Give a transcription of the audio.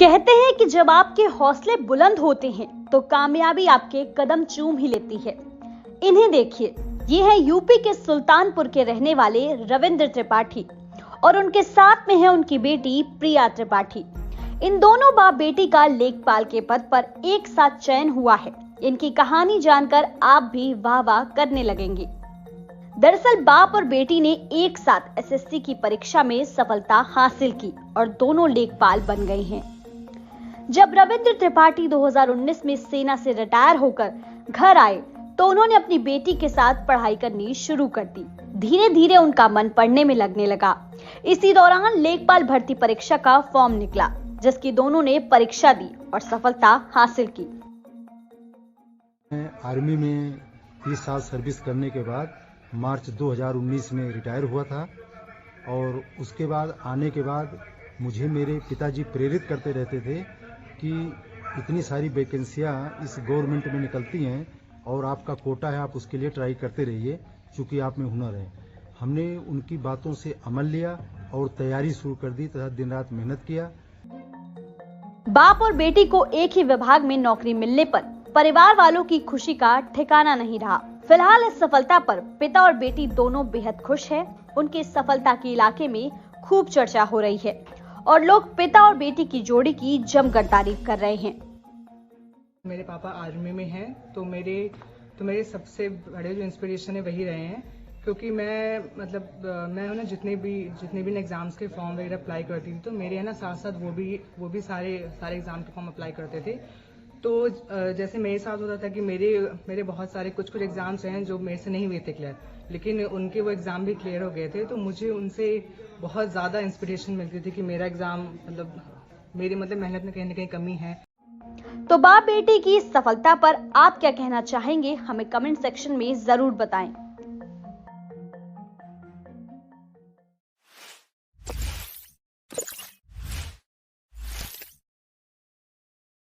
कहते हैं कि जब आपके हौसले बुलंद होते हैं तो कामयाबी आपके कदम चूम ही लेती है। इन्हें देखिए, ये है यूपी के सुल्तानपुर के रहने वाले रविंद्र त्रिपाठी और उनके साथ में है उनकी बेटी प्रिया त्रिपाठी। इन दोनों बाप बेटी का लेखपाल के पद पर एक साथ चयन हुआ है। इनकी कहानी जानकर आप भी वाह वाह करने लगेंगे। दरअसल बाप और बेटी ने एक साथ एसएससी की परीक्षा में सफलता हासिल की और दोनों लेखपाल बन गए हैं। जब रविंद्र त्रिपाठी 2019 में सेना से रिटायर होकर घर आए तो उन्होंने अपनी बेटी के साथ पढ़ाई करनी शुरू कर दी। धीरे धीरे उनका मन पढ़ने में लगने लगा। इसी दौरान लेखपाल भर्ती परीक्षा का फॉर्म निकला, जिसकी दोनों ने परीक्षा दी और सफलता हासिल की। मैं आर्मी में 30 साल सर्विस करने के बाद मार्च 2019 में रिटायर हुआ था और उसके बाद आने के बाद मुझे मेरे पिताजी प्रेरित करते रहते थे कि इतनी सारी वैकेंसियां इस गवर्नमेंट में निकलती हैं और आपका कोटा है, आप उसके लिए ट्राई करते रहिए क्योंकि आप में हुनर है। हमने उनकी बातों से अमल लिया और तैयारी शुरू कर दी तथा दिन रात मेहनत किया। बाप और बेटी को एक ही विभाग में नौकरी मिलने पर परिवार वालों की खुशी का ठिकाना नहीं रहा। फिलहाल इस सफलता पर पिता और बेटी दोनों बेहद खुश हैं। उनकी सफलता के इलाके में खूब चर्चा हो रही है और लोग पिता और बेटी की जोड़ी की जमकर तारीफ कर रहे हैं। मेरे पापा आर्मी में हैं तो मेरे सबसे बड़े जो इंस्पिरेशन है वही रहे हैं, क्योंकि मैं उन्हें जितने भी एग्जाम्स के फॉर्म वगैरह अप्लाई करती थी तो मेरे है ना साथ साथ वो भी सारे एग्जाम के फॉर्म अप्लाई करते थे। तो जैसे मेरे साथ होता था कि मेरे बहुत सारे कुछ एग्जाम्स हैं जो मेरे से नहीं हुए थे क्लियर, लेकिन उनके वो एग्जाम भी क्लियर हो गए थे। तो मुझे उनसे बहुत ज़्यादा इंस्पिरेशन मिलती थी कि मेरा एग्जाम मेरी मेहनत में कहीं ना कहीं कमी है। तो बाप बेटी की सफलता पर आप क्या कहना चाहेंगे, हमें कमेंट सेक्शन में जरूर बताएं।